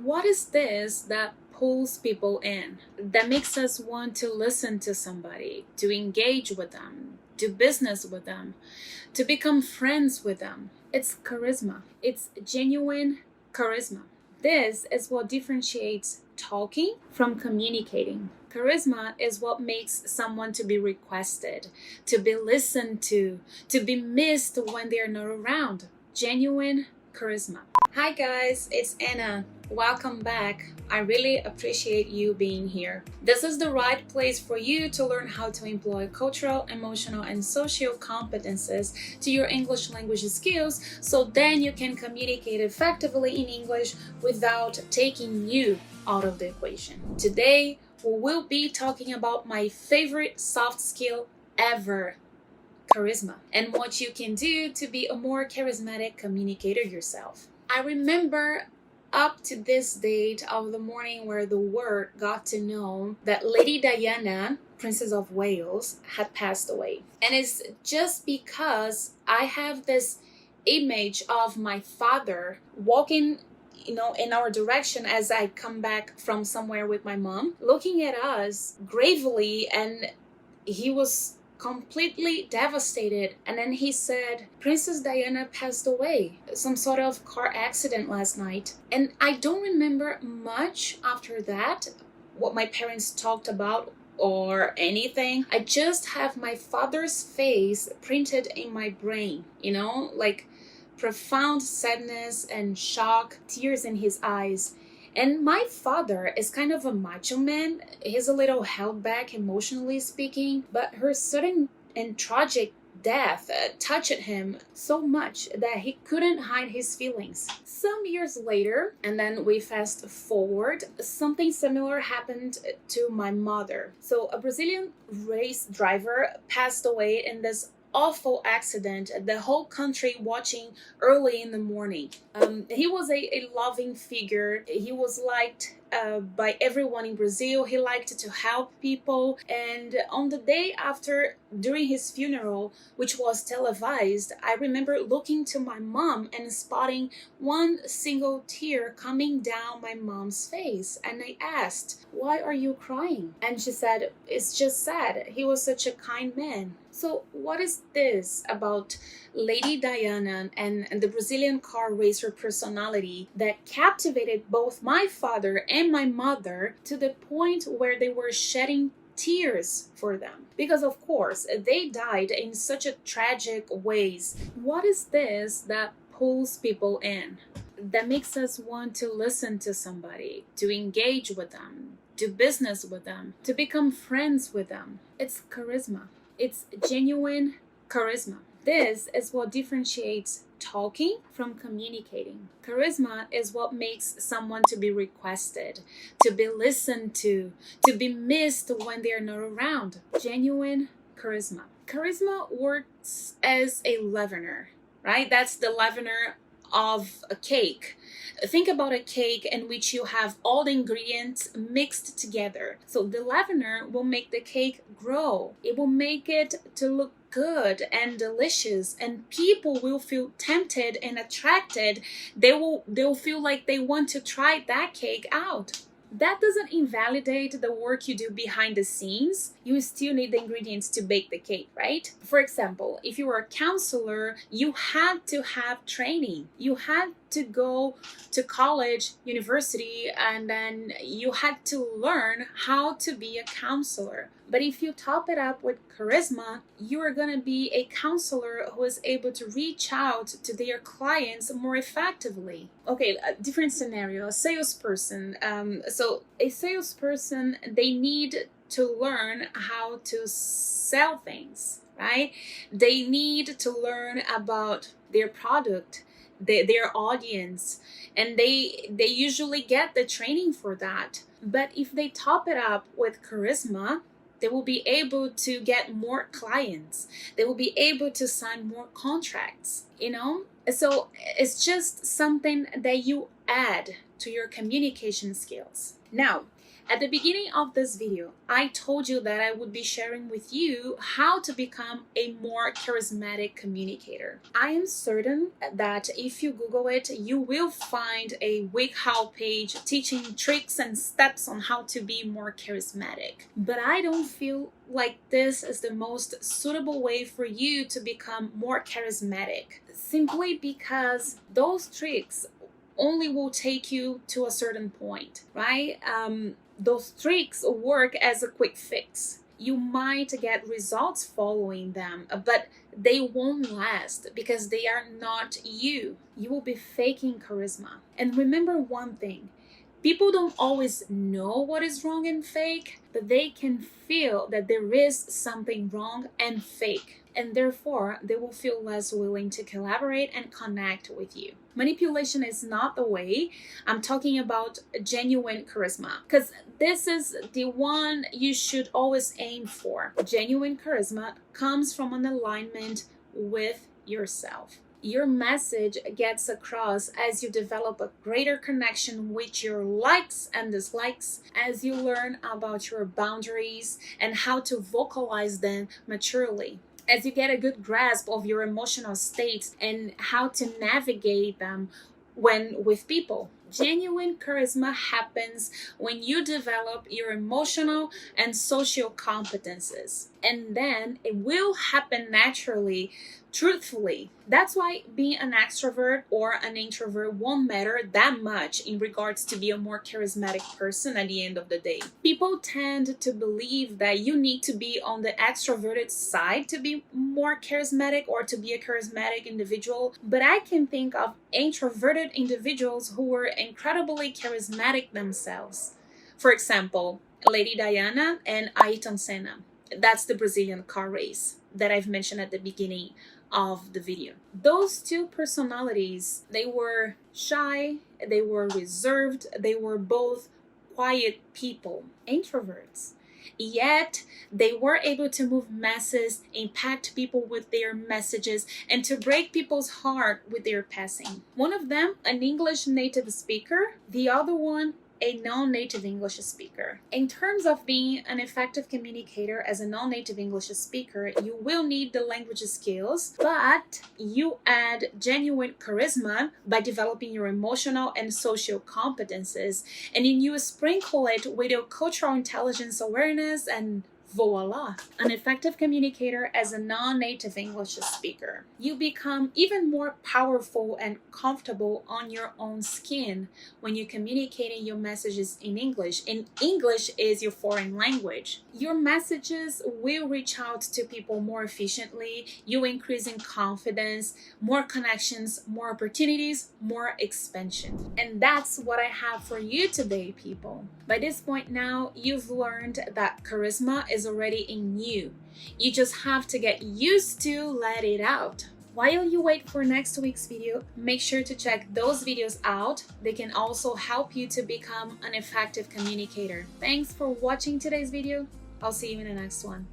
What is this that pulls people in, that makes us want to listen to somebody, to engage with them, do business with them, to become friends with them? It's charisma. It's genuine charisma. This is what differentiates talking from communicating. Charisma is what makes someone to be requested, to be listened to be missed when they're not around. Genuine charisma. Hi guys, it's Anna. Welcome back. I really appreciate you being here. This is the right place for you to learn how to employ cultural, emotional, and social competencies to your English language skills so then you can communicate effectively in English without taking you out of the equation. Today, we will be talking about my favorite soft skill ever: charisma, and what you can do to be a more charismatic communicator yourself. I remember up to this date of the morning where the world got to know that Lady Diana, Princess of Wales, had passed away. And it's just because I have this image of my father walking in our direction as I come back from somewhere with my mom, looking at us gravely, and he was completely devastated. And then he said, Princess Diana passed away, some sort of car accident last night. And I don't remember much after that, what my parents talked about or anything. I just have my father's face printed in my brain, like profound sadness and shock, tears in his eyes. And my father is kind of a macho man. He's a little held back emotionally speaking, but her sudden and tragic death touched him so much that he couldn't hide his feelings. Some years later, and then we fast forward, something similar happened to my mother. So a Brazilian race driver passed away in this awful accident, the whole country watching early in the morning. He was a loving figure. He was liked by everyone in Brazil. He liked to help people. And on the day after, during his funeral, which was televised, I remember looking to my mom and spotting one single tear coming down my mom's face. And I asked, "Why are you crying?" And she said, "It's just sad. He was such a kind man." So what is this about Lady Diana and the Brazilian car racer personality that captivated both my father and my mother to the point where they were shedding tears for them? Because of course, they died in such a tragic ways. What is this that pulls people in, that makes us want to listen to somebody, to engage with them, do business with them, to become friends with them? It's charisma. It's genuine charisma. This is what differentiates talking from communicating. Charisma is what makes someone to be requested, to be listened to be missed when they're not around. Genuine charisma. Charisma works as a leavener, right? That's the leavener of a cake. Think about a cake in which you have all the ingredients mixed together. So the leavener will make the cake grow. It will make it to look good and delicious, and people will feel tempted and attracted. They'll feel like they want to try that cake out. That doesn't invalidate the work you do behind the scenes. You still need the ingredients to bake the cake, right? For example, if you were a counselor, you had to have training. You had to go to college, university, and then you had to learn how to be a counselor. But if you top it up with charisma, you are going to be a counselor who is able to reach out to their clients more effectively. Okay, a different scenario, a salesperson. So a salesperson, they need to learn how to sell things, right? They need to learn about their product, their audience, and they usually get the training for that. But if they top it up with charisma, they will be able to get more clients. They will be able to sign more contracts, So it's just something that you add to your communication skills. Now, At the beginning of this video, I told you that I would be sharing with you how to become a more charismatic communicator. I am certain that if you Google it, you will find a WikiHow page teaching tricks and steps on how to be more charismatic. But I don't feel like this is the most suitable way for you to become more charismatic, simply because those tricks only will take you to a certain point, right? Those tricks work as a quick fix. You might get results following them, but they won't last because they are not you. You will be faking charisma. And remember one thing, people don't always know what is wrong and fake, but they can feel that there is something wrong and fake. And therefore, they will feel less willing to collaborate and connect with you. Manipulation is not the way. I'm talking about genuine charisma, because this is the one you should always aim for. Genuine charisma comes from an alignment with yourself. Your message gets across as you develop a greater connection with your likes and dislikes, as you learn about your boundaries and how to vocalize them maturely, as you get a good grasp of your emotional states and how to navigate them when with people. Genuine charisma happens when you develop your emotional and social competences, and then it will happen naturally, truthfully. That's why being an extrovert or an introvert won't matter that much in regards to be a more charismatic person at the end of the day. People tend to believe that you need to be on the extroverted side to be more charismatic or to be a charismatic individual, but I can think of introverted individuals who were incredibly charismatic themselves. For example, Lady Diana and Ayrton Senna. That's the Brazilian car race that I've mentioned at the beginning of the video. Those two personalities, they were shy, they were reserved, they were both quiet people, introverts. Yet they were able to move masses, impact people with their messages, and to break people's heart with their passing. One of them, an English native speaker, the other one, a non-native English speaker. In terms of being an effective communicator as a non-native English speaker, you will need the language skills, but you add genuine charisma by developing your emotional and social competences, and then you sprinkle it with your cultural intelligence awareness, and voila, an effective communicator as a non-native English speaker. You become even more powerful and comfortable on your own skin when you're communicating your messages in English, and English is your foreign language. Your messages will reach out to people more efficiently, you increase in confidence, more connections, more opportunities, more expansion. And that's what I have for you today, people. By this point now, you've learned that charisma is already in you. You just have to get used to let it out. While you wait for next week's video, make sure to check those videos out. They can also help you to become an effective communicator. Thanks for watching today's video. I'll see you in the next one.